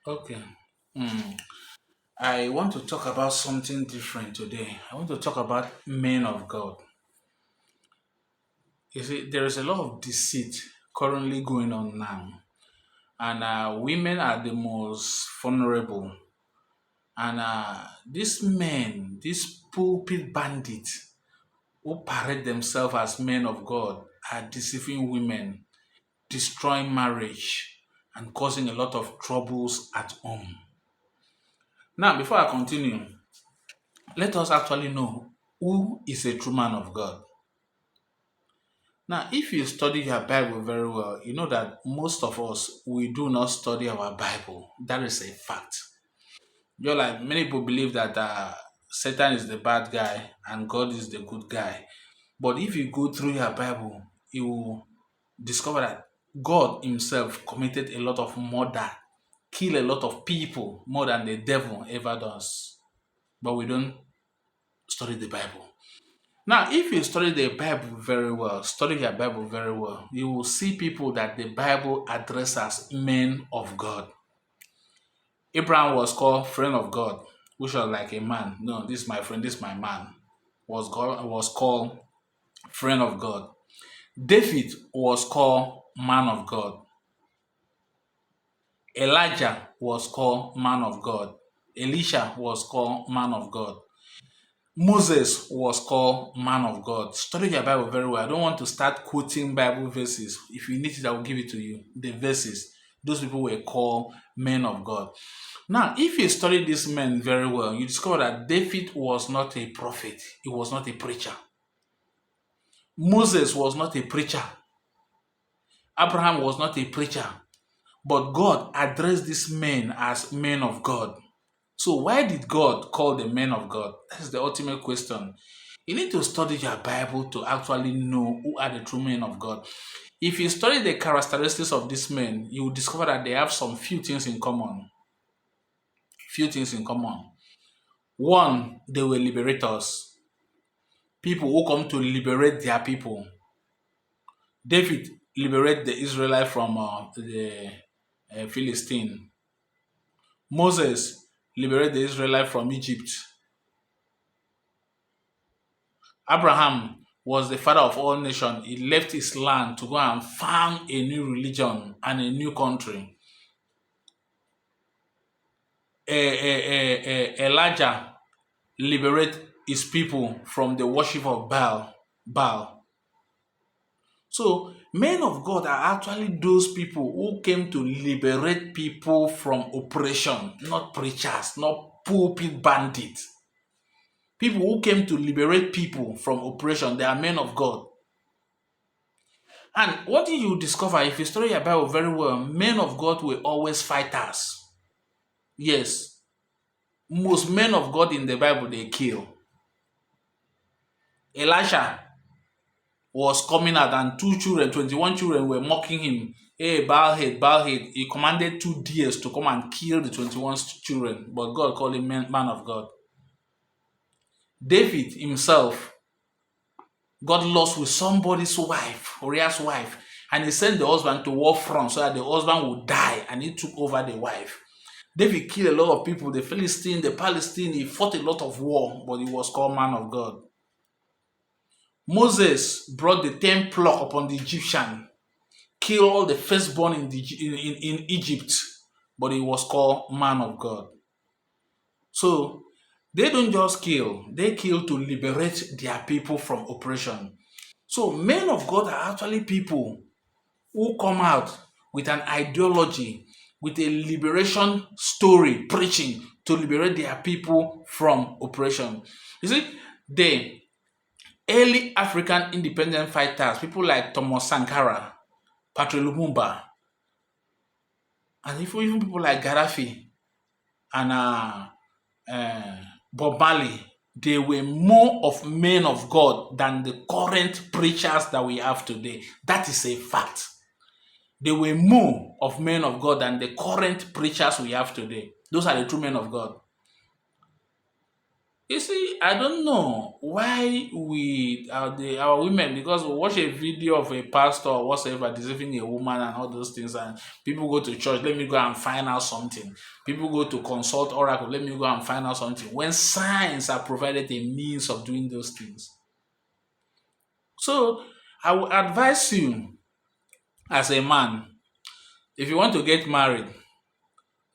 Okay. Hmm. I want to talk about something different today. I want to talk about men of God. You see, there is a lot of deceit currently going on now, and women are the most vulnerable. And these men, these pulpit bandits who parade themselves as men of God, are deceiving women, destroying marriage, and causing a lot of troubles at home. Now, before I continue, let us actually know who is a true man of God. Now, if you study your Bible very well, you know that most of us we do not study our Bible. That is a fact. You're like many people believe that Satan is the bad guy and God is the good guy. But if you go through your Bible, you will discover that God Himself committed a lot of murder, kill a lot of people more than the devil ever does. But we don't study the Bible. Now, if you study the Bible very well, study your Bible very well, you will see people that the Bible addresses as men of God. Abraham was called friend of God, which was like a man. No, this is my friend, this is my man. Was called friend of God. David was called man of God. Elijah was called man of God. Elisha was called man of God. Moses was called man of God. Study your Bible very well. I don't want to start quoting Bible verses. If you need it, I will give it to you. The verses. Those people were called men of God. Now, if you study these men very well, you discover that David was not a prophet. He was not a preacher. Moses was not a preacher. Abraham was not a preacher. But God addressed these men as men of God. So why did God call them men of God? That's the ultimate question. You need to study your Bible to actually know who are the true men of God. If you study the characteristics of these men, you will discover that they have some few things in common. Few things in common. One, they were liberators. People who come to liberate their people. David liberated the Israelite from the Philistine. Moses liberated the Israelite from Egypt. Abraham was the father of all nations. He left his land to go and found a new religion and a new country. Elijah liberated his people from the worship of Baal. Baal. So, men of God are actually those people who came to liberate people from oppression, not preachers, not pulpit bandits. People who came to liberate people from oppression, they are men of God. And what did you discover if you study your Bible very well? Men of God were always fighters. Yes, most men of God in the Bible they kill. Elisha was coming out, and two children, 21 children, were mocking him. Hey, Baalhead, Baalhead. He commanded two deers to come and kill the 21 children, but God called him man of God. David himself got lost with somebody's wife, Uriah's wife, and he sent the husband to war front so that the husband would die, and he took over the wife. David killed a lot of people, the Philistine, the Palestine, he fought a lot of war, but he was called man of God. Moses brought the 10 plague upon the Egyptian, killed all the firstborn in Egypt, but he was called man of God. So they don't just kill, they kill to liberate their people from oppression. So men of God are actually people who come out with an ideology, with a liberation story, preaching to liberate their people from oppression. You see, the early African independent fighters, people like Thomas Sankara, Patrice Lumumba, and even people like Gaddafi and Bob Marley, they were more of men of God than the current preachers that we have today. That is a fact. They were more of men of God than the current preachers we have today. Those are the true men of God. You see, I don't know why our women, because we watch a video of a pastor or whatsoever deceiving a woman and all those things, and people go to church, let me go and find out something. People go to consult oracle, let me go and find out something. When science are provided a means of doing those things. So I would advise you as a man, if you want to get married,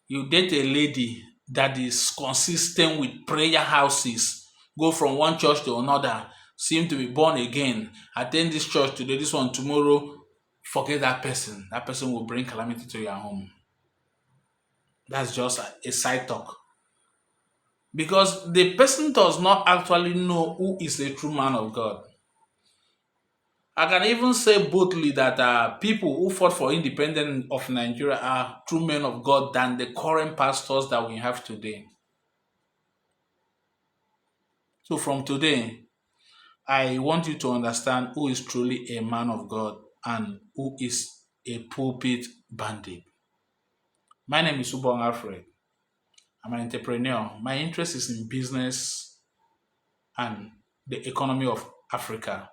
you date a lady that is consistent with prayer houses, go from one church to another, seem to be born again, attend this church today, this one tomorrow, forget that person. That person will bring calamity to your home. That's just a side talk. Because the person does not actually know who is a true man of God. I can even say boldly that people who fought for independence of Nigeria are true men of God than the current pastors that we have today. So from today, I want you to understand who is truly a man of God and who is a pulpit bandit. My name is Ubong Alfred. I'm an entrepreneur. My interest is in business and the economy of Africa.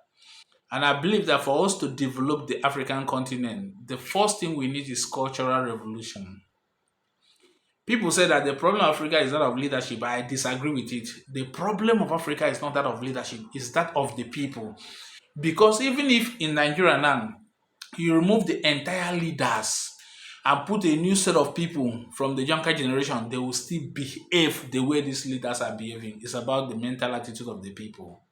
And I believe that for us to develop the African continent, the first thing we need is cultural revolution. People say that the problem of Africa is that of leadership. I disagree with it. The problem of Africa is not that of leadership, it's that of the people. Because even if in Nigeria now, you remove the entire leaders and put a new set of people from the younger generation, they will still behave the way these leaders are behaving. It's about the mental attitude of the people.